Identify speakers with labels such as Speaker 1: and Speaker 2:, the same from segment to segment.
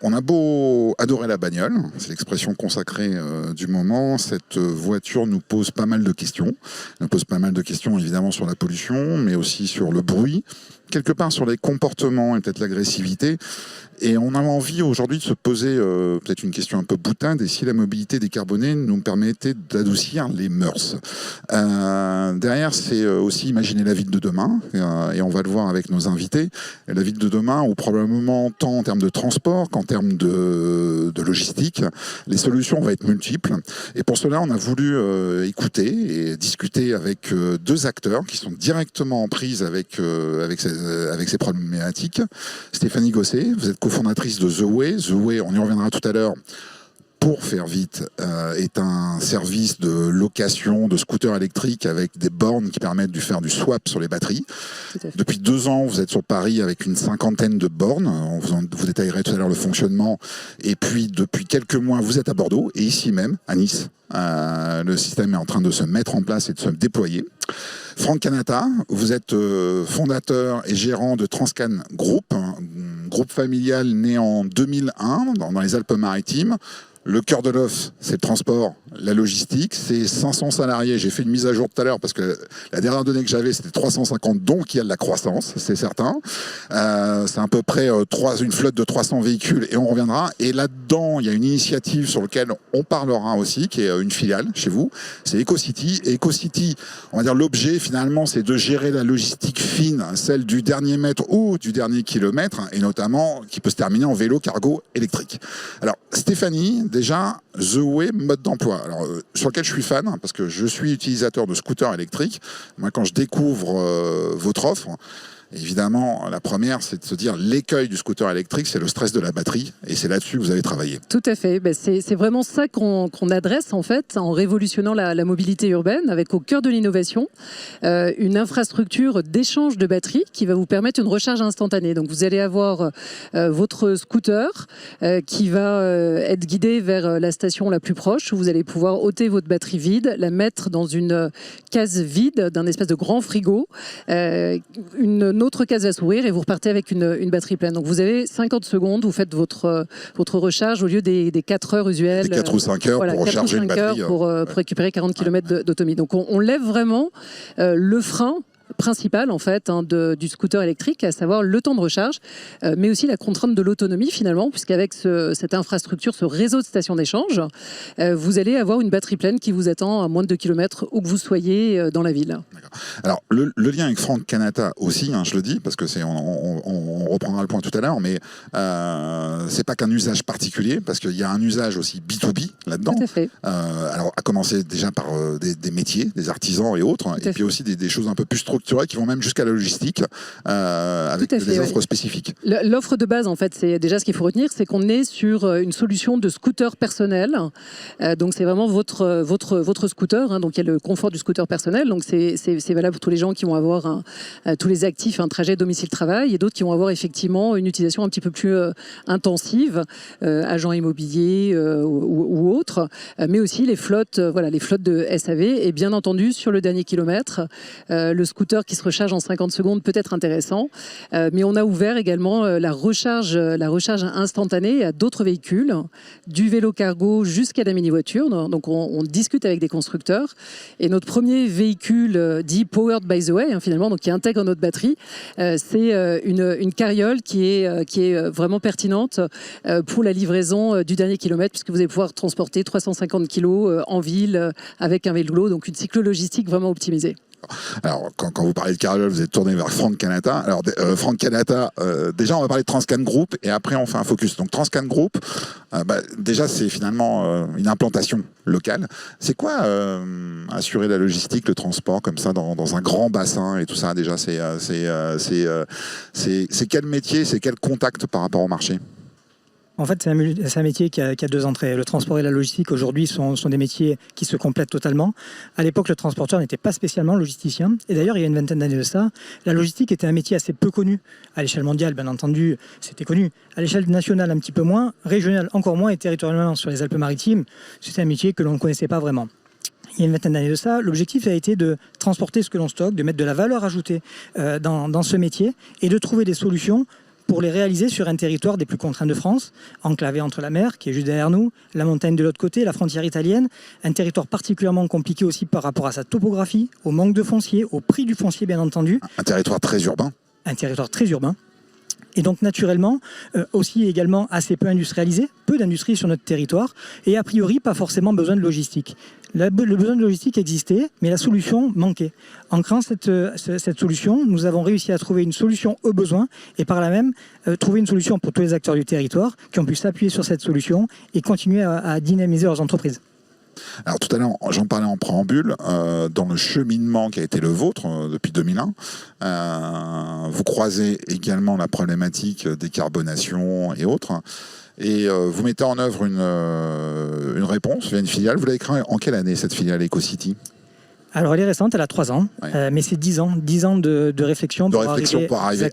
Speaker 1: On a beau adorer la bagnole, c'est l'expression consacrée du moment, cette voiture nous pose pas mal de questions. Elle nous pose pas mal de questions évidemment sur la pollution, mais aussi sur le bruit, quelque part sur les comportements et peut-être l'agressivité. Et on a envie aujourd'hui de se poser peut-être une question un peu boutade, et si la mobilité décarbonée nous permettait d'adoucir les mœurs. Derrière, c'est aussi imaginer la ville de demain, et on va le voir avec nos invités. Et la ville de demain, où probablement tant en termes de transport qu'en termes de logistique, les solutions vont être multiples. Et pour cela, on a voulu écouter et discuter avec deux acteurs qui sont directement en prise avec ces problématiques. Stéphanie Gosset, vous êtes cofondatrice de The Way. The Way, on y reviendra tout à l'heure, pour faire vite, est un service de location de scooters électriques avec des bornes qui permettent de faire du swap sur les batteries. Depuis 2 ans, vous êtes sur Paris avec une 50aine de bornes. On vous détaillerait tout à l'heure le fonctionnement. Et puis, depuis quelques mois, vous êtes à Bordeaux et ici même, à Nice. Le système est en train de se mettre en place et de se déployer. Franck Canata, vous êtes fondateur et gérant de Transcan Group, un groupe familial né en 2001 dans les Alpes-Maritimes. Le cœur de l'œuf, c'est le transport, la logistique, c'est 500 salariés. J'ai fait une mise à jour tout à l'heure parce que la dernière donnée que j'avais, c'était 350, donc il y a de la croissance, c'est certain. C'est à peu près une flotte de 300 véhicules et on reviendra. Et là-dedans, il y a une initiative sur laquelle on parlera aussi, qui est une filiale chez vous, c'est EcoCity. Et EcoCity, on va dire l'objet finalement, c'est de gérer la logistique fine, celle du dernier mètre ou du dernier kilomètre, et notamment qui peut se terminer en vélo cargo électrique. Alors Stéphanie, déjà, The Way, mode d'emploi. Alors, sur lequel je suis fan, parce que je suis utilisateur de scooters électriques. Moi, quand je découvre votre offre, évidemment, la première, c'est de se dire l'écueil du scooter électrique, c'est le stress de la batterie, et c'est là-dessus que vous avez travaillé.
Speaker 2: Tout à fait. Ben, c'est vraiment ça qu'on adresse, en fait, en révolutionnant la mobilité urbaine, avec au cœur de l'innovation, une infrastructure d'échange de batteries qui va vous permettre une recharge instantanée. Donc, vous allez avoir votre scooter qui va être guidé vers la station la plus proche, où vous allez pouvoir ôter votre batterie vide, la mettre dans une case vide d'un espèce de grand frigo, une autre case va s'ouvrir et vous repartez avec une batterie pleine. Donc vous avez 50 secondes, vous faites votre recharge au lieu des 4 heures usuelles.
Speaker 1: Des 4 ou 5 heures pour recharger une batterie.
Speaker 2: Pour récupérer 40 km d'autonomie. Donc on lève vraiment le frein principal en fait du scooter électrique, à savoir le temps de recharge, mais aussi la contrainte de l'autonomie finalement, puisqu'avec cette infrastructure, ce réseau de stations d'échange, vous allez avoir une batterie pleine qui vous attend à moins de 2 km où que vous soyez dans la ville.
Speaker 1: Alors le lien avec Franck Canata aussi, je le dis, parce que on reprendra le point tout à l'heure, mais c'est pas qu'un usage particulier, parce qu'il y a un usage aussi B2B là-dedans.
Speaker 2: Tout à fait.
Speaker 1: Alors à commencer déjà par des métiers, des artisans et autres, et puis aussi des choses un peu plus structurées qui vont même jusqu'à la logistique avec des offres spécifiques.
Speaker 2: L'offre de base, en fait, c'est déjà ce qu'il faut retenir, c'est qu'on est sur une solution de scooter personnel. Donc c'est vraiment votre scooter. Donc il y a le confort du scooter personnel. Donc c'est valable pour tous les gens qui vont avoir tous les actifs, un trajet domicile-travail, et d'autres qui vont avoir effectivement une utilisation un petit peu plus intensive, agents immobiliers ou autres, mais aussi les flottes de SAV, et bien entendu sur le dernier kilomètre, le scooter qui se recharge en 50 secondes peut être intéressant, mais on a ouvert également la recharge instantanée à d'autres véhicules, du vélo cargo jusqu'à la mini-voiture. Donc on discute avec des constructeurs, et notre premier véhicule dit Powered by the Way, finalement, donc qui intègre notre batterie, c'est une carriole qui est vraiment pertinente pour la livraison du dernier kilomètre, puisque vous allez pouvoir transporter 350 kilos en ville avec un vélo, donc une cyclo-logistique vraiment optimisée.
Speaker 1: Alors, quand vous parlez de carriole, vous êtes tourné vers Franck Canata. Alors, Franck Canata, déjà, on va parler de Transcan Group et après, on fait un focus. Donc, Transcan Group, déjà, c'est finalement une implantation locale. C'est quoi assurer la logistique, le transport, comme ça, dans un grand bassin et tout ça, déjà, c'est quel métier, c'est quel contact par rapport au marché ?
Speaker 3: En fait, c'est un métier qui a 2 entrées. Le transport et la logistique, aujourd'hui, sont des métiers qui se complètent totalement. À l'époque, le transporteur n'était pas spécialement logisticien. Et d'ailleurs, il y a une vingtaine d'années de ça, la logistique était un métier assez peu connu. À l'échelle mondiale, bien entendu, c'était connu. À l'échelle nationale, un petit peu moins. Régionale, encore moins. Et territorialement, sur les Alpes-Maritimes, c'était un métier que l'on ne connaissait pas vraiment. Il y a une vingtaine d'années de ça, l'objectif a été de transporter ce que l'on stocke, de mettre de la valeur ajoutée dans ce métier et de trouver des solutions pour les réaliser sur un territoire des plus contraints de France, enclavé entre la mer, qui est juste derrière nous, la montagne de l'autre côté, la frontière italienne, un territoire particulièrement compliqué aussi par rapport à sa topographie, au manque de foncier, au prix du foncier bien entendu.
Speaker 1: Un territoire très urbain.
Speaker 3: Un territoire très urbain. Et donc naturellement, aussi également assez peu industrialisé, peu d'industrie sur notre territoire, et a priori pas forcément besoin de logistique. Le besoin de logistique existait, mais la solution manquait. En créant cette solution, nous avons réussi à trouver une solution aux besoins, et par là même trouver une solution pour tous les acteurs du territoire qui ont pu s'appuyer sur cette solution et continuer à dynamiser leurs entreprises.
Speaker 1: Alors tout à l'heure, j'en parlais en préambule, dans le cheminement qui a été le vôtre depuis 2001, vous croisez également la problématique décarbonation et autres, et vous mettez en œuvre une réponse via une filiale. Vous l'avez créée en quelle année cette filiale EcoCity ?
Speaker 3: Alors elle est récente, elle a 3 ans,
Speaker 1: Ouais.
Speaker 3: mais c'est 10 ans de réflexion, pour arriver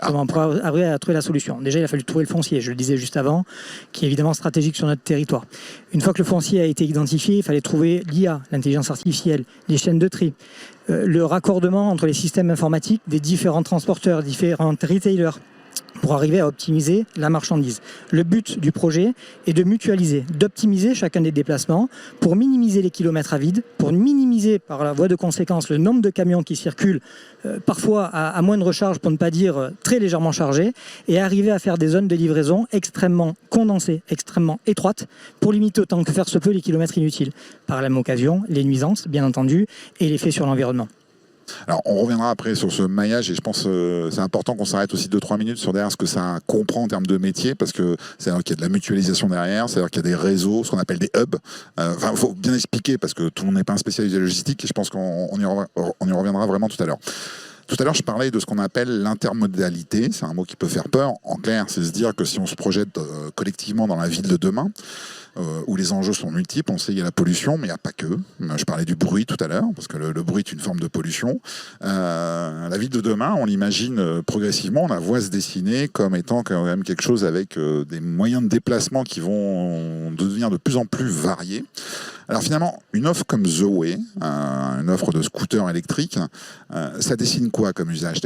Speaker 3: à trouver la solution. Déjà, il a fallu trouver le foncier, je le disais juste avant, qui est évidemment stratégique sur notre territoire. Une fois que le foncier a été identifié, il fallait trouver l'IA, l'intelligence artificielle, les chaînes de tri, le raccordement entre les systèmes informatiques des différents transporteurs, différents retailers, pour arriver à optimiser la marchandise. Le but du projet est de mutualiser, d'optimiser chacun des déplacements pour minimiser les kilomètres à vide, pour minimiser par la voie de conséquence le nombre de camions qui circulent, parfois à moindre charge, pour ne pas dire très légèrement chargés, et arriver à faire des zones de livraison extrêmement condensées, extrêmement étroites, pour limiter autant que faire se peut les kilomètres inutiles. Par la même occasion, les nuisances, bien entendu, et l'effet sur l'environnement.
Speaker 1: Alors, on reviendra après sur ce maillage et je pense que c'est important qu'on s'arrête aussi 2-3 minutes sur derrière ce que ça comprend en termes de métier, parce que c'est-à-dire qu'il y a de la mutualisation derrière, c'est-à-dire qu'il y a des réseaux, ce qu'on appelle des hubs. Enfin, il faut bien expliquer parce que tout le monde n'est pas un spécialiste de logistique et je pense qu'on y reviendra vraiment tout à l'heure. Tout à l'heure, je parlais de ce qu'on appelle l'intermodalité. C'est un mot qui peut faire peur. En clair, c'est se dire que si on se projette collectivement dans la ville de demain, où les enjeux sont multiples, on sait qu'il y a la pollution, mais il n'y a pas que. Je parlais du bruit tout à l'heure, parce que le bruit est une forme de pollution. La ville de demain, on l'imagine progressivement, on la voit se dessiner comme étant quand même quelque chose avec des moyens de déplacement qui vont devenir de plus en plus variés. Alors finalement, une offre comme The Way, une offre de scooter électrique, ça dessine quoi comme usage ?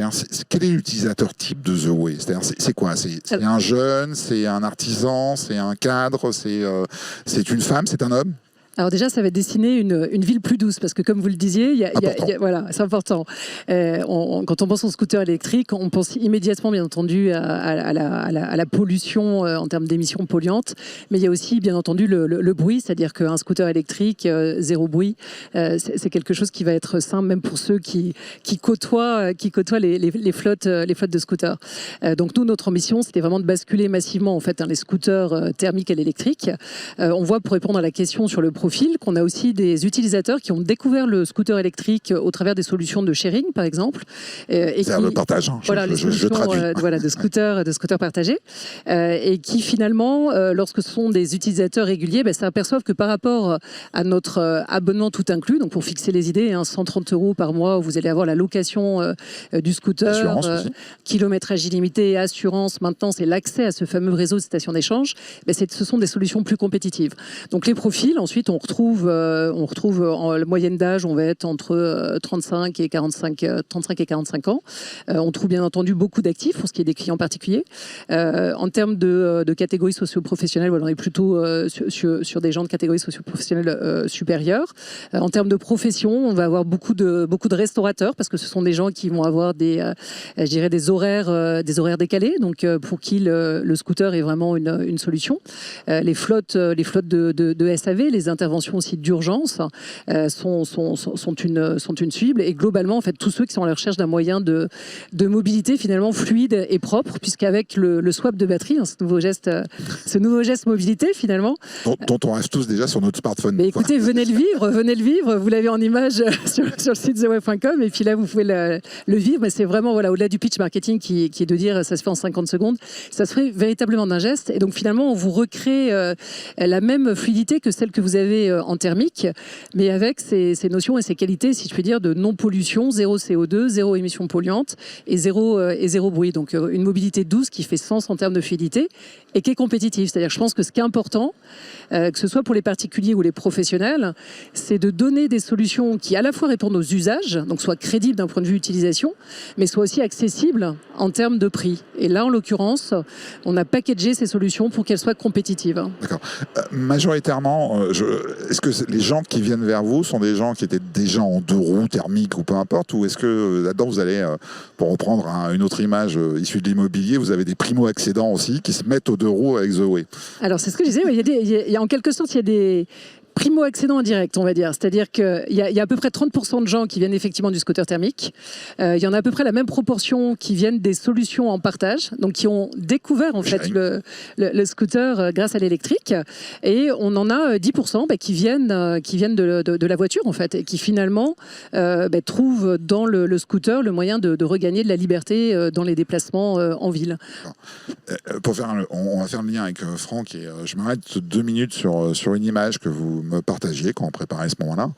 Speaker 1: Quel est l'utilisateur type de The Way ? C'est quoi ? C'est un jeune, c'est un artisan, c'est un cadre, c'est une femme, c'est un homme ?
Speaker 2: Alors déjà, ça va dessiner une ville plus douce, parce que comme vous le disiez, voilà, c'est important. Quand on pense au scooter électrique, on pense immédiatement, bien entendu, à la pollution en termes d'émissions polluantes, mais il y a aussi, bien entendu, le bruit, c'est-à-dire qu'un scooter électrique, zéro bruit, c'est quelque chose qui va être simple, même pour ceux qui côtoient les flottes de scooters. Donc nous, notre ambition, c'était vraiment de basculer massivement en fait, les scooters thermiques et électriques. On voit, pour répondre à la question sur le profil, qu'on a aussi des utilisateurs qui ont découvert le scooter électrique au travers des solutions de sharing, par exemple.
Speaker 1: C'est le partage.
Speaker 2: Voilà, les solutions de scooters partagés. Et qui, finalement, lorsque ce sont des utilisateurs réguliers, s'aperçoivent que par rapport à notre abonnement tout inclus, donc pour fixer les idées, 130 € par mois, où vous allez avoir la location du scooter, kilométrage illimité, assurance, maintenance et l'accès à ce fameux réseau de stations d'échange, ce sont des solutions plus compétitives. Donc les profils, ensuite, on retrouve en moyenne d'âge, on va être entre 35 et 45 ans. On trouve bien entendu beaucoup d'actifs pour ce qui est des clients particuliers. En termes de catégories socio-professionnelles, on est plutôt sur des gens de catégories socio-professionnelles supérieures. En termes de profession, on va avoir beaucoup de restaurateurs, parce que ce sont des gens qui vont avoir des horaires décalés, donc pour qui le scooter est vraiment une solution. Les flottes de SAV, les interventions aussi d'urgence sont une cible, et globalement en fait tous ceux qui sont à la recherche d'un moyen de mobilité finalement fluide et propre, puisqu'avec le swap de batterie, ce nouveau geste mobilité finalement,
Speaker 1: dont on reste tous déjà sur notre smartphone.
Speaker 2: Mais écoutez, venez le vivre, vous l'avez en image sur le site theway.com, et puis là vous pouvez le vivre, mais c'est vraiment au-delà du pitch marketing qui est de dire ça se fait en 50 secondes, ça se fait véritablement d'un geste, et donc finalement on vous recrée la même fluidité que celle que vous avez arriver en thermique, mais avec ces notions et ces qualités, si je puis dire, de non-pollution, zéro CO2, zéro émission polluante et zéro bruit. Donc une mobilité douce qui fait sens en termes de fluidité et qui est compétitive. C'est-à-dire que je pense que ce qui est important, que ce soit pour les particuliers ou les professionnels, c'est de donner des solutions qui à la fois répondent aux usages, donc soient crédibles d'un point de vue utilisation, mais soient aussi accessibles en termes de prix. Et là, en l'occurrence, on a packagé ces solutions pour qu'elles soient compétitives.
Speaker 1: D'accord. Majoritairement, est-ce que les gens qui viennent vers vous sont des gens qui étaient déjà en 2 roues thermiques ou peu importe, ou est-ce que là-dedans vous allez, pour reprendre une autre image issue de l'immobilier, vous avez des primo-accédants aussi qui se mettent aux 2 roues avec Zoé?
Speaker 2: Alors c'est ce que je disais, il y a en quelque sorte, il y a des primo-accédants indirects, on va dire. C'est-à-dire qu'il y a à peu près 30% de gens qui viennent effectivement du scooter thermique. Il y en a à peu près la même proportion qui viennent des solutions en partage, donc qui ont découvert en fait le scooter grâce à l'électrique. Et on en a 10% qui viennent de la voiture en fait, et qui finalement trouvent dans le scooter le moyen de regagner de la liberté dans les déplacements en ville.
Speaker 1: On va faire le lien avec Franck et je m'arrête 2 minutes sur une image que vous me partagiez quand on préparait ce moment-là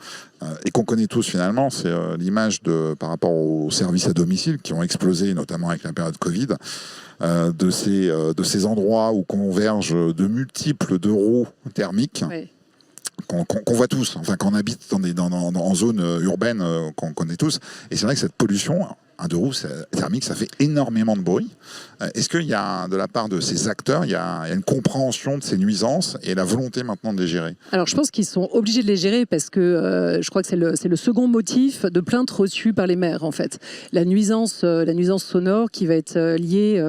Speaker 1: et qu'on connaît tous finalement, c'est l'image par rapport aux services à domicile qui ont explosé, notamment avec la période Covid, de ces endroits où convergent de multiples 2 roues thermiques. Oui. Qu'on voit tous, enfin qu'on habite en zone urbaine, qu'on connaît tous. Et c'est vrai que cette pollution, un 2 roues thermique, ça fait énormément de bruit. Est-ce qu'il y a, de la part de ces acteurs, il y a une compréhension de ces nuisances et la volonté maintenant de les gérer?
Speaker 2: Alors je pense qu'ils sont obligés de les gérer parce que je crois que c'est le second motif de plainte reçue par les maires en fait. La nuisance sonore qui va être liée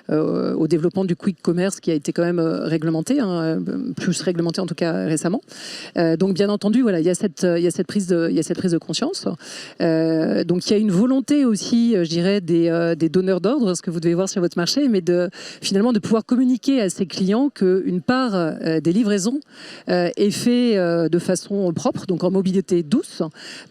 Speaker 2: au développement du quick commerce qui a été quand même réglementé, plus réglementé en tout cas récemment. Donc bien entendu, voilà, il y a cette prise de conscience. Donc il y a une volonté aussi, je dirais, des donneurs d'ordre, ce que vous devez voir sur votre marché, mais finalement de pouvoir communiquer à ses clients qu'une part des livraisons est fait de façon propre, donc en mobilité douce.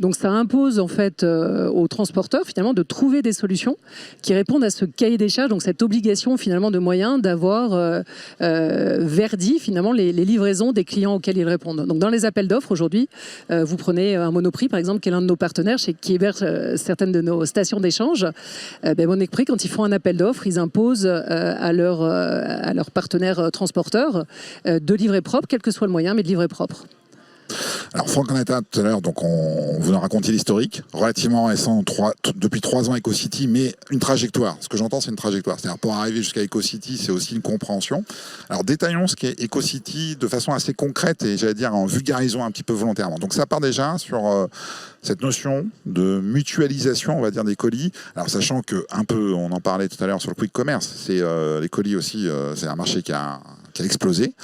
Speaker 2: Donc ça impose en fait aux transporteurs finalement de trouver des solutions qui répondent à ce cahier des charges, donc cette obligation finalement de moyens d'avoir verdi finalement les livraisons des clients auxquels ils répondent. Donc dans les appels d'offres aujourd'hui, vous prenez un Monoprix par exemple, qui est l'un de nos partenaires, qui héberge certaines de nos stations d'échange. Monoprix, quand ils font un appel d'offres, ils imposent à leurs partenaires transporteurs de livrer propre, quel que soit le moyen, mais de livrer propre.
Speaker 1: Alors Franck Canetta, tout à l'heure, donc on vous a raconté l'historique, relativement récent, depuis 3 ans EcoCity, mais une trajectoire. Ce que j'entends, c'est une trajectoire. C'est-à-dire pour arriver jusqu'à EcoCity, c'est aussi une compréhension. Alors détaillons ce qu'est EcoCity de façon assez concrète et j'allais dire en vulgarisant un petit peu volontairement. Donc ça part déjà sur cette notion de mutualisation, on va dire, des colis. Alors sachant que un peu, on en parlait tout à l'heure sur le quick commerce, c'est les colis aussi, c'est un marché qui a explosé.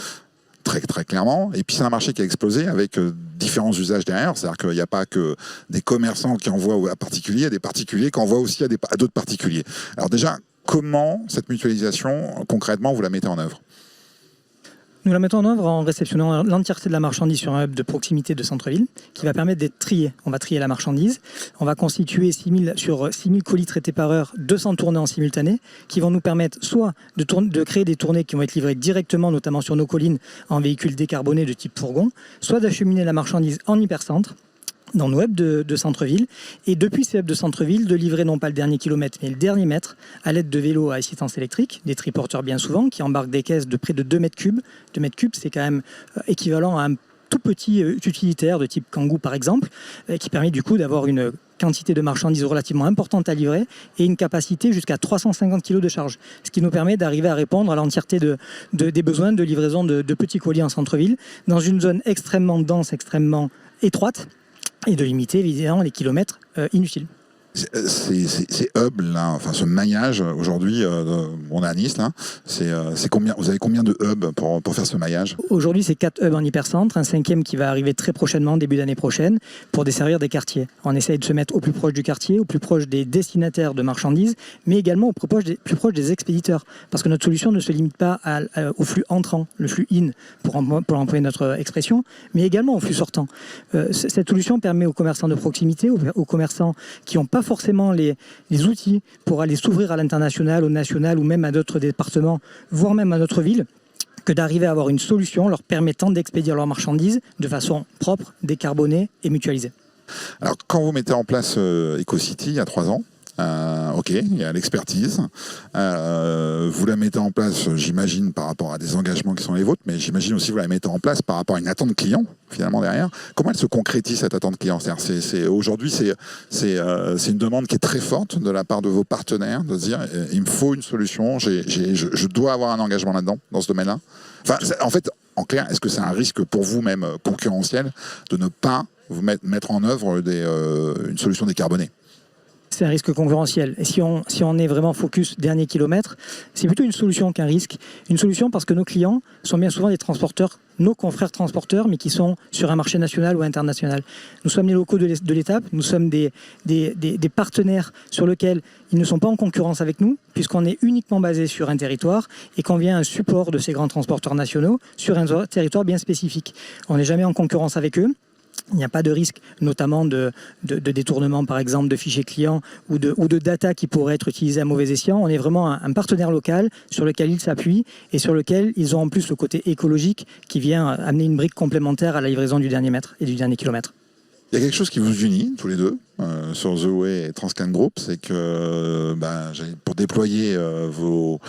Speaker 1: Très, très clairement. Et puis c'est un marché qui a explosé avec différents usages derrière. C'est-à-dire qu'il n'y a pas que des commerçants qui envoient à particuliers, il y a des particuliers qui envoient aussi à d'autres particuliers. Alors déjà, comment cette mutualisation, concrètement, vous la mettez en œuvre ?
Speaker 3: Nous la mettons en œuvre en réceptionnant l'entièreté de la marchandise sur un hub de proximité de centre-ville qui va permettre d'être trié. On va trier la marchandise. On va constituer 6000 colis traités par heure, 200 tournées en simultané qui vont nous permettre soit de créer des tournées qui vont être livrées directement, notamment sur nos collines, en véhicules décarbonés de type fourgon, soit d'acheminer la marchandise en hypercentre dans nos hubs de centre-ville, et depuis ces hubs de centre-ville, de livrer non pas le dernier kilomètre, mais le dernier mètre, à l'aide de vélos à assistance électrique, des triporteurs bien souvent, qui embarquent des caisses de près de 2 mètres cubes. 2 mètres cubes, c'est quand même équivalent à un tout petit utilitaire de type Kangoo par exemple, qui permet du coup d'avoir une quantité de marchandises relativement importante à livrer et une capacité jusqu'à 350 kg de charge, ce qui nous permet d'arriver à répondre à l'entièreté des besoins de livraison de petits colis en centre-ville, dans une zone extrêmement dense, extrêmement étroite, et de limiter évidemment les kilomètres inutiles.
Speaker 1: Ces hubs là, enfin ce maillage aujourd'hui, on est à Nice là, c'est combien? Vous avez combien de hubs pour faire ce maillage?
Speaker 3: Aujourd'hui, c'est 4 hubs en hypercentre, un 5e qui va arriver très prochainement, début d'année prochaine, pour desservir des quartiers. On essaye de se mettre au plus proche du quartier, au plus proche des destinataires de marchandises, mais également au plus proche des expéditeurs, parce que notre solution ne se limite pas au flux entrant, le flux in, pour employer notre expression, mais également au flux sortant. Cette solution permet aux commerçants de proximité, aux commerçants qui n'ont pas forcément les outils pour aller s'ouvrir à l'international, au national ou même à d'autres départements, voire même à notre ville, que d'arriver à avoir une solution leur permettant d'expédier leurs marchandises de façon propre, décarbonée et mutualisée.
Speaker 1: Alors, quand vous mettez en place EcoCity il y a 3 ans, ok, il y a l'expertise. Vous la mettez en place, j'imagine, par rapport à des engagements qui sont les vôtres, mais j'imagine aussi que vous la mettez en place par rapport à une attente client, finalement, derrière. Comment elle se concrétise, cette attente client? Aujourd'hui, c'est une demande qui est très forte de la part de vos partenaires, de se dire, il me faut une solution, je dois avoir un engagement là-dedans, dans ce domaine-là. Enfin, en fait, en clair, est-ce que c'est un risque pour vous, même concurrentiel, de ne pas vous mettre en œuvre une solution décarbonée?
Speaker 3: C'est un risque concurrentiel. Et si on est vraiment focus dernier kilomètre, c'est plutôt une solution qu'un risque. Une solution parce que nos clients sont bien souvent des transporteurs, nos confrères transporteurs, mais qui sont sur un marché national ou international. Nous sommes les locaux de l'étape, nous sommes des partenaires sur lesquels ils ne sont pas en concurrence avec nous, puisqu'on est uniquement basé sur un territoire et qu'on vient un support de ces grands transporteurs nationaux sur un territoire bien spécifique. On n'est jamais en concurrence avec eux. Il n'y a pas de risque, notamment de détournement, par exemple, de fichiers clients ou de data qui pourraient être utilisés à mauvais escient. On est vraiment un partenaire local sur lequel ils s'appuient et sur lequel ils ont en plus le côté écologique qui vient amener une brique complémentaire à la livraison du dernier mètre et du dernier kilomètre.
Speaker 1: Il y a quelque chose qui vous unit, tous les deux, sur The Way et Transcan Group, c'est que pour déployer vos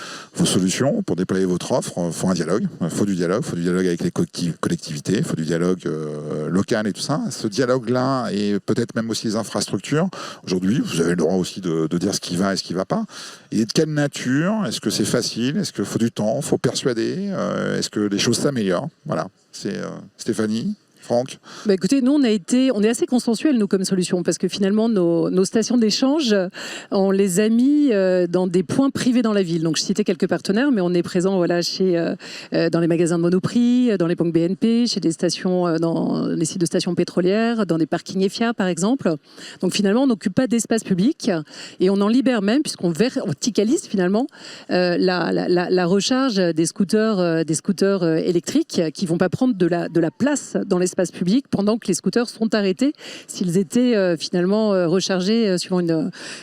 Speaker 1: solutions, pour déployer votre offre, il faut un dialogue. Il faut du dialogue avec les collectivités, il faut du dialogue local et tout ça. Ce dialogue-là, et peut-être même aussi les infrastructures, aujourd'hui, vous avez le droit aussi de dire ce qui va et ce qui ne va pas. Il est de quelle nature? Est-ce que c'est facile? Est-ce qu'il faut du temps? Il faut persuader? Est-ce que les choses s'améliorent? Voilà, c'est Stéphanie. Franck?
Speaker 2: Écoutez, nous, on est assez consensuels, nous, comme solution, parce que finalement, nos stations d'échange, on les a mis dans des points privés dans la ville. Donc, je citais quelques partenaires, mais on est présent dans les magasins de Monoprix, dans les banques BNP, chez des stations, dans les sites de stations pétrolières, dans des parkings EFIA, par exemple. Donc, finalement, on n'occupe pas d'espace public et on en libère même, puisqu'on verticalise, finalement, la recharge des scooters électriques qui ne vont pas prendre de la place dans l'espace public pendant que les scooters sont arrêtés s'ils étaient finalement rechargés suivant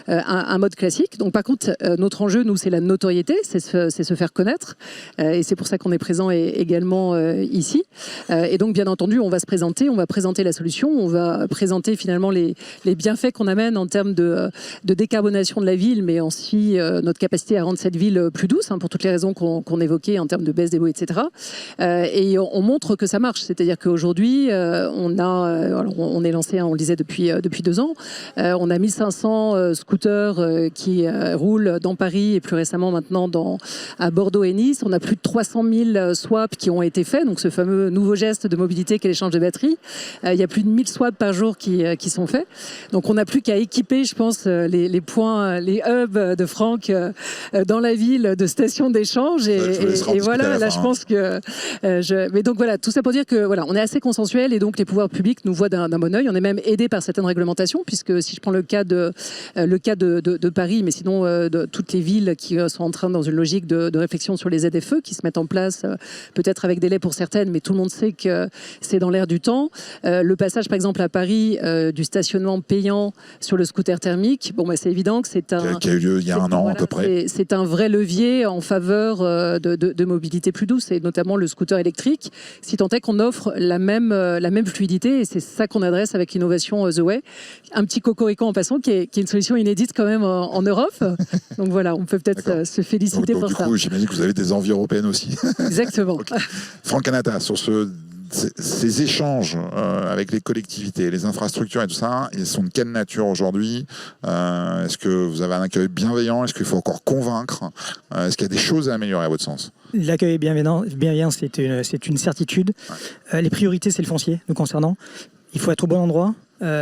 Speaker 2: un mode classique. Donc par contre, notre enjeu, nous, c'est la notoriété, c'est se faire connaître et c'est pour ça qu'on est présent également ici. Et donc bien entendu, on va présenter la solution, on va présenter finalement les bienfaits qu'on amène en termes de décarbonation de la ville, mais aussi notre capacité à rendre cette ville plus douce, pour toutes les raisons qu'on évoquait en termes de baisse des boues, etc. Et on montre que ça marche, c'est-à-dire qu'aujourd'hui, on est lancé, on le disait, depuis 2 ans. On a 1500 scooters qui roulent dans Paris et plus récemment maintenant à Bordeaux et Nice. On a plus de 300 000 swaps qui ont été faits, donc ce fameux nouveau geste de mobilité qu'est l'échange de batteries. Il y a plus de 1000 swaps par jour qui sont faits. Donc on n'a plus qu'à équiper, je pense, les points, les hubs de Franck dans la ville de stations d'échange. Et voilà, là je pense que... Mais donc voilà, tout ça pour dire que voilà, on est assez consensuel et donc les pouvoirs publics nous voient d'un bon œil. On est même aidé par certaines réglementations, puisque si je prends le cas de Paris, mais sinon de toutes les villes qui sont en train dans une logique de réflexion sur les ZFE qui se mettent en place, peut-être avec délai pour certaines, mais tout le monde sait que c'est dans l'air du temps. Le passage par exemple à Paris du stationnement payant sur le scooter thermique, c'est évident que c'est un...
Speaker 1: Qui a eu lieu il y a un an à peu près.
Speaker 2: C'est un vrai levier en faveur de mobilité plus douce, et notamment le scooter électrique, si tant est qu'on offre la même fluidité, et c'est ça qu'on adresse avec l'innovation The Way. Un petit cocorico en passant, qui est une solution inédite quand même en Europe. Donc voilà, on peut peut-être se féliciter pour ça.
Speaker 1: Du coup, j'imagine que vous avez des envies européennes aussi.
Speaker 2: Exactement.
Speaker 1: Okay. Franck Canata, sur ces échanges avec les collectivités, les infrastructures et tout ça, ils sont de quelle nature aujourd'hui? Est-ce que vous avez un accueil bienveillant? Est-ce qu'il faut encore convaincre? Est-ce qu'il y a des choses à améliorer à votre sens?
Speaker 3: L'accueil bienveillant, c'est une certitude. Les priorités, c'est le foncier nous concernant. Il faut être au bon endroit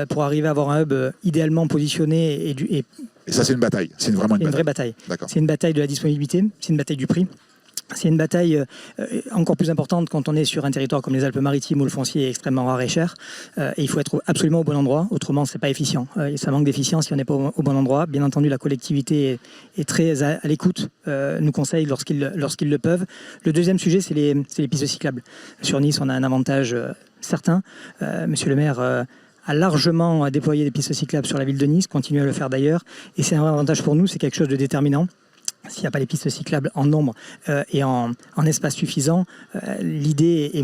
Speaker 3: pour arriver à avoir un hub idéalement positionné. Et
Speaker 1: ça, c'est une bataille. C'est vraiment une
Speaker 3: vraie bataille.
Speaker 1: D'accord.
Speaker 3: C'est une bataille de la disponibilité, c'est une bataille du prix. C'est une bataille encore plus importante quand on est sur un territoire comme les Alpes-Maritimes où le foncier est extrêmement rare et cher. Et il faut être absolument au bon endroit, autrement c'est pas efficient. Ça manque d'efficience si on n'est pas au bon endroit. Bien entendu, la collectivité est très à l'écoute, nous conseille lorsqu'ils le peuvent. Le deuxième sujet, c'est les pistes cyclables. Sur Nice, on a un avantage certain. Monsieur le maire a largement déployé des pistes cyclables sur la ville de Nice, continue à le faire d'ailleurs. Et c'est un avantage pour nous, c'est quelque chose de déterminant. s'il n'y a pas les pistes cyclables en nombre et en espace suffisant, l'idée est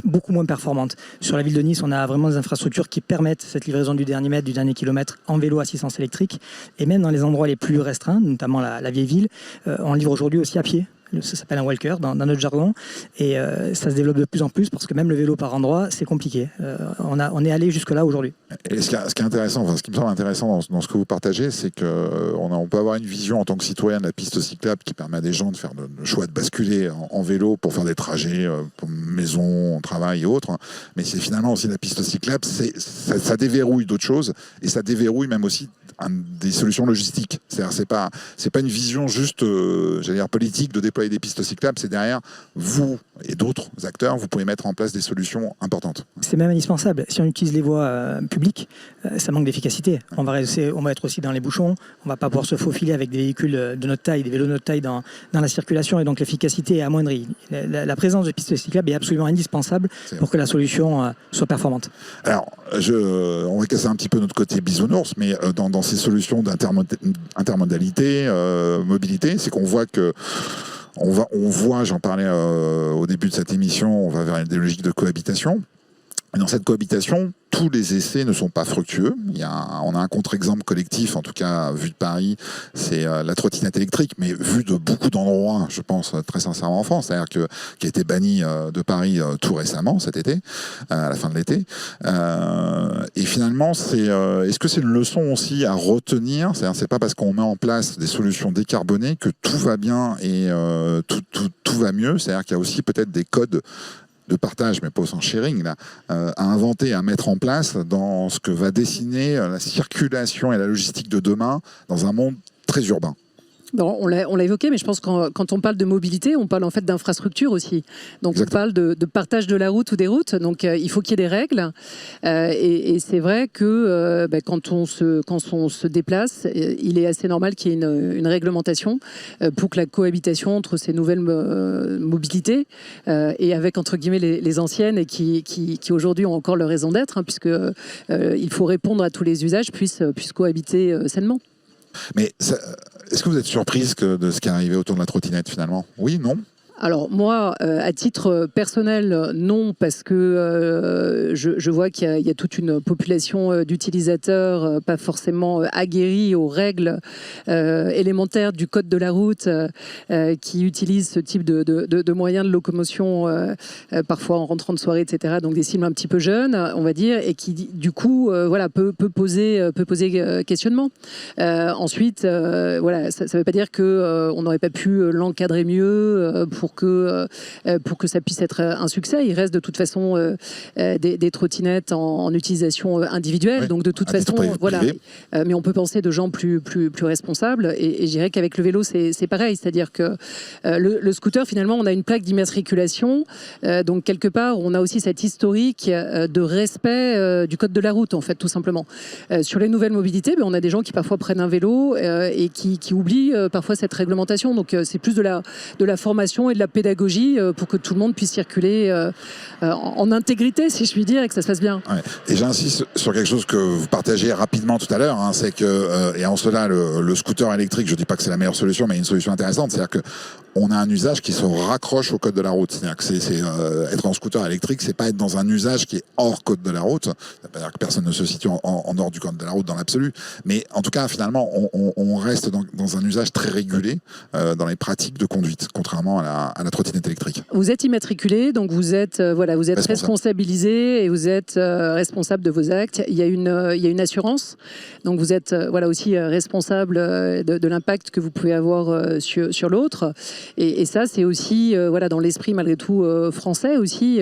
Speaker 3: beaucoup moins performante. Sur la ville de Nice, on a vraiment des infrastructures qui permettent cette livraison du dernier mètre, du dernier kilomètre en vélo à assistance électrique. Et même dans les endroits les plus restreints, notamment la vieille ville, on livre aujourd'hui aussi à pied. Ça s'appelle un walker dans notre jargon, et ça se développe de plus en plus parce que même le vélo par endroit, c'est compliqué. On est allé jusque-là aujourd'hui.
Speaker 1: Et ce qui est intéressant, enfin, ce qui me semble intéressant dans ce que vous partagez, c'est qu'on peut avoir une vision en tant que citoyen de la piste cyclable qui permet à des gens de faire le choix de basculer en vélo pour faire des trajets pour maison, travail et autres. Mais c'est finalement aussi la piste cyclable, ça déverrouille d'autres choses, et ça déverrouille même aussi des solutions logistiques. C'est-à-dire, c'est pas une vision juste, j'allais dire, politique de déployer des pistes cyclables. C'est derrière vous et d'autres acteurs, vous pouvez mettre en place des solutions importantes.
Speaker 3: C'est même indispensable. Si on utilise les voies publiques, ça manque d'efficacité. On va être aussi dans les bouchons. On va pas pouvoir se faufiler avec des véhicules de notre taille, des vélos de notre taille dans la circulation, et donc l'efficacité est amoindrie. La présence de pistes cyclables est absolument indispensable pour que la solution soit performante.
Speaker 1: Alors, on va casser un petit peu notre côté bisounours, mais dans ces solutions d'intermodalité, mobilité, c'est qu'on voit que j'en parlais au début de cette émission, on va vers des logiques de cohabitation. Et dans cette cohabitation, tous les essais ne sont pas fructueux. On a un contre-exemple collectif, en tout cas vu de Paris, c'est la trottinette électrique, mais vu de beaucoup d'endroits, je pense très sincèrement en France, c'est-à-dire qui a été banni de Paris tout récemment, cet été, à la fin de l'été. Et finalement, est-ce que c'est une leçon aussi à retenir? C'est-à-dire, c'est pas parce qu'on met en place des solutions décarbonées que tout va bien et tout va mieux. C'est-à-dire qu'il y a aussi peut-être des codes de partage, mais pas au sens sharing, là, à inventer, à mettre en place dans ce que va dessiner la circulation et la logistique de demain dans un monde très urbain.
Speaker 2: Bon, on l'a évoqué, mais je pense que quand on parle de mobilité, on parle en fait d'infrastructure aussi. Donc
Speaker 1: Exactement.
Speaker 2: on parle de partage de la route ou des routes. Donc il faut qu'il y ait des règles. Et c'est vrai que quand on se déplace, il est assez normal qu'il y ait une réglementation pour que la cohabitation entre ces nouvelles mobilités et avec entre guillemets les anciennes et qui aujourd'hui ont encore leur raison d'être, hein, puisque il faut répondre à tous les usages, puissent cohabiter sainement.
Speaker 1: Mais est-ce que vous êtes surprise de ce qui est arrivé autour de la trottinette finalement? Oui, non?
Speaker 2: Alors moi, à titre personnel, non, parce que je vois qu'il y a toute une population d'utilisateurs pas forcément aguerris aux règles élémentaires du code de la route qui utilisent ce type de moyens de locomotion, parfois en rentrant de soirée, etc. Donc des cibles un petit peu jeunes, on va dire, et qui du coup peut poser questionnement. Ensuite, ça ne veut pas dire qu'on n'aurait pas pu l'encadrer mieux pour que ça puisse être un succès. Il reste de toute façon des trottinettes en utilisation individuelle. Oui, donc de toute façon, voilà. Mais on peut penser de gens plus responsables. Et je dirais qu'avec le vélo, c'est pareil. C'est-à-dire que le scooter, finalement, on a une plaque d'immatriculation. Donc quelque part, on a aussi cette historique de respect du code de la route, en fait, tout simplement. Sur les nouvelles mobilités, on a des gens qui parfois prennent un vélo et qui oublient parfois cette réglementation. Donc c'est plus de la formation et de la pédagogie pour que tout le monde puisse circuler en intégrité, si je puis dire, et que ça se passe bien.
Speaker 1: Ouais. Et j'insiste sur quelque chose que vous partagez rapidement tout à l'heure, hein, c'est que, et en cela, le scooter électrique, je ne dis pas que c'est la meilleure solution, mais une solution intéressante, c'est-à-dire qu'on a un usage qui se raccroche au code de la route. C'est-à-dire que être en scooter électrique, c'est pas être dans un usage qui est hors code de la route. Ça veut pas dire que personne ne se situe en dehors du code de la route dans l'absolu, mais en tout cas, finalement, on reste dans un usage très régulé dans les pratiques de conduite, contrairement à la trottinette électrique.
Speaker 2: Vous êtes immatriculé, donc vous êtes responsabilisé et vous êtes responsable de vos actes. Il y a une assurance, donc vous êtes aussi responsable de l'impact que vous pouvez avoir sur l'autre. Et ça, c'est aussi dans l'esprit malgré tout français aussi.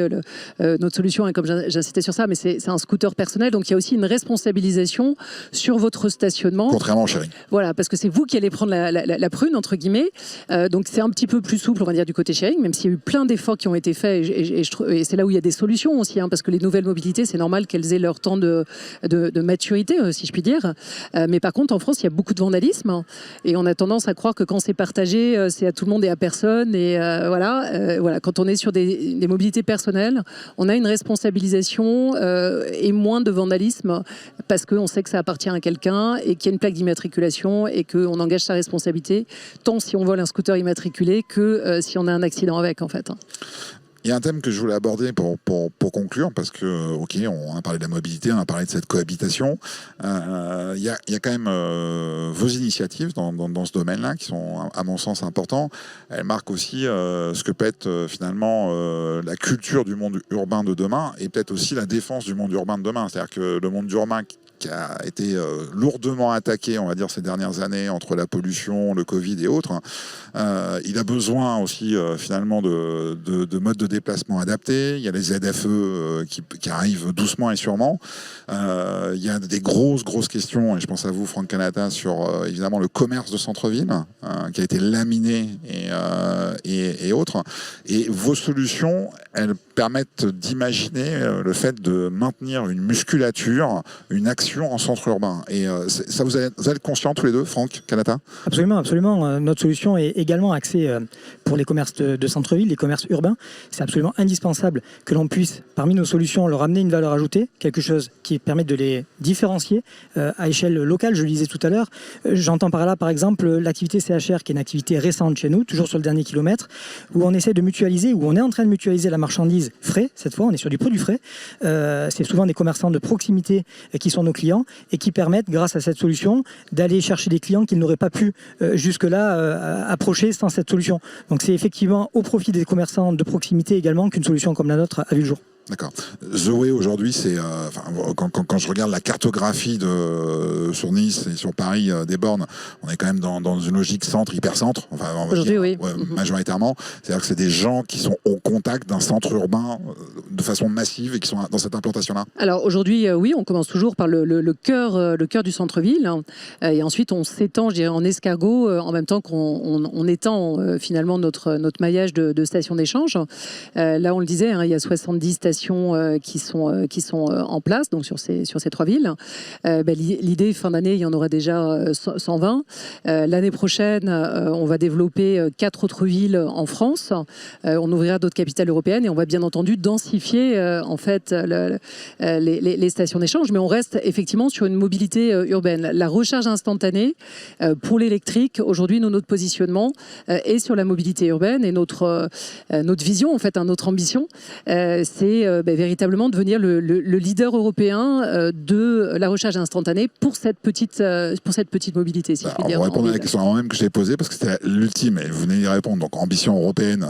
Speaker 2: Notre solution, comme j'insistais sur ça, mais c'est un scooter personnel, donc il y a aussi une responsabilisation sur votre stationnement.
Speaker 1: Contrairement au sharing.
Speaker 2: Voilà, parce que c'est vous qui allez prendre la prune, entre guillemets. Donc c'est un petit peu plus souple, on va dire, du côté sharing, même s'il y a eu plein d'efforts qui ont été faits. Et c'est là où il y a des solutions aussi, hein, parce que les nouvelles mobilités, c'est normal qu'elles aient leur temps de maturité, si je puis dire. Mais par contre, en France, il y a beaucoup de vandalisme. Et on a tendance à croire que quand c'est partagé, c'est à tout le monde et à personne. Et voilà, quand on est sur des mobilités personnelles, on a une responsabilisation et moins de vandalisme parce qu'on sait que ça appartient à quelqu'un et qu'il y a une plaque d'immatriculation et qu'on engage sa responsabilité, tant si on vole un scooter immatriculé que si on a un accident avec, en fait.
Speaker 1: Il y a un thème que je voulais aborder pour conclure, parce que, ok, on a parlé de la mobilité, on a parlé de cette cohabitation. Il y a quand même vos initiatives dans ce domaine-là qui sont, à mon sens, importants. Elles marquent aussi ce que peut être finalement la culture du monde urbain de demain et peut-être aussi la défense du monde urbain de demain. C'est-à-dire que le monde urbain qui a été lourdement attaqué, on va dire, ces dernières années entre la pollution, le Covid et autres. Il a besoin aussi finalement de modes de déplacement adaptés. Il y a les ZFE qui arrivent doucement et sûrement. Il y a des grosses questions, et je pense à vous, Franck Canata, sur évidemment le commerce de centre-ville qui a été laminé et autres. Et vos solutions, elles permettent d'imaginer le fait de maintenir une musculature, une action en centre urbain. Et ça, vous êtes conscients tous les deux, Franck Canata?
Speaker 3: Absolument, absolument. Notre solution est également axée pour les commerces de centre-ville, les commerces urbains. C'est absolument indispensable que l'on puisse, parmi nos solutions, leur amener une valeur ajoutée, quelque chose qui permet de les différencier à échelle locale. Je le disais tout à l'heure. J'entends par là, par exemple, l'activité CHR, qui est une activité récente chez nous, toujours sur le dernier kilomètre, où on essaie de mutualiser, où on est en train de mutualiser la marchandise frais. Cette fois, on est sur du produit frais. C'est souvent des commerçants de proximité qui sont nos clients et qui permettent, grâce à cette solution, d'aller chercher des clients qu'ils n'auraient pas pu jusque-là approcher sans cette solution. Donc c'est effectivement au profit des commerçants de proximité également qu'une solution comme la nôtre a vu le jour.
Speaker 1: D'accord. Zoé, aujourd'hui, c'est quand je regarde la cartographie sur Nice et sur Paris des bornes, on est quand même dans une logique centre, hypercentre. Enfin,
Speaker 2: aujourd'hui, oui.
Speaker 1: Majoritairement. C'est-à-dire que c'est des gens qui sont au contact d'un centre urbain de façon massive et qui sont dans cette implantation-là.
Speaker 2: Alors aujourd'hui, oui, on commence toujours par le cœur du centre-ville. Et ensuite, on s'étend, je dirais, en escargot, en même temps qu'on étend finalement notre maillage de stations d'échange. Là, on le disait, il y a 70 stations qui sont en place, donc sur ces 3 villes. L'idée, fin d'année, il y en aura déjà 120. L'année prochaine, on va développer 4 autres villes en France. On ouvrira d'autres capitales européennes et on va bien entendu densifier en fait les stations d'échange, mais on reste effectivement sur une mobilité urbaine. La recharge instantanée pour l'électrique, aujourd'hui, notre positionnement est sur la mobilité urbaine et notre vision, en fait, notre ambition, c'est véritablement devenir le leader européen de la recharge instantanée pour cette petite mobilité, si je puis dire.
Speaker 1: On va répondre à la question avant même que je t'ai posée, parce que c'était l'ultime, et vous venez d'y répondre. Donc, ambition européenne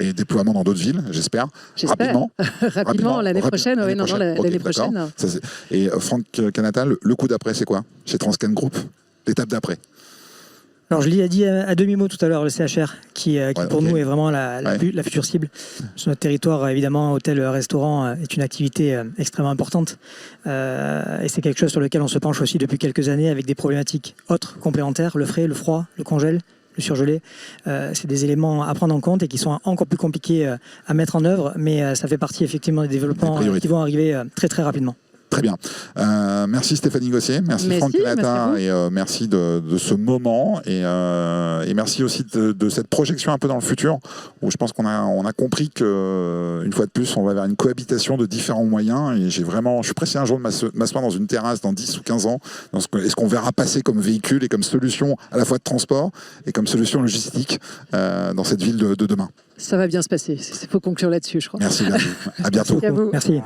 Speaker 1: et déploiement dans d'autres villes, j'espère. Rapidement.
Speaker 2: L'année prochaine. L'année prochaine.
Speaker 1: Et Franck Canata, le coup d'après, c'est quoi chez Transcan Group? L'étape d'après?
Speaker 3: Alors, je l'ai dit à demi-mot tout à l'heure, le CHR, qui pour nous est vraiment la future cible. Sur notre territoire, évidemment, hôtel-restaurant est une activité extrêmement importante. Et c'est quelque chose sur lequel on se penche aussi depuis quelques années avec des problématiques autres, complémentaires, le frais, le froid, le congèle, le surgelé. C'est des éléments à prendre en compte et qui sont encore plus compliqués à mettre en œuvre, mais ça fait partie effectivement des développements qui vont arriver très très rapidement.
Speaker 1: Très bien. Merci Stéphanie Gossier, merci Franck Canata, et merci de ce moment et merci aussi de cette projection un peu dans le futur, où je pense qu'on a compris qu'une fois de plus on va vers une cohabitation de différents moyens, et je suis pressé un jour de m'asseoir dans une terrasse dans 10 ou 15 ans, est-ce qu'on verra passer comme véhicule et comme solution à la fois de transport et comme solution logistique dans cette ville de demain.
Speaker 2: Ça va bien se passer, il faut conclure là-dessus, je crois.
Speaker 1: Merci, à bientôt.
Speaker 3: Merci.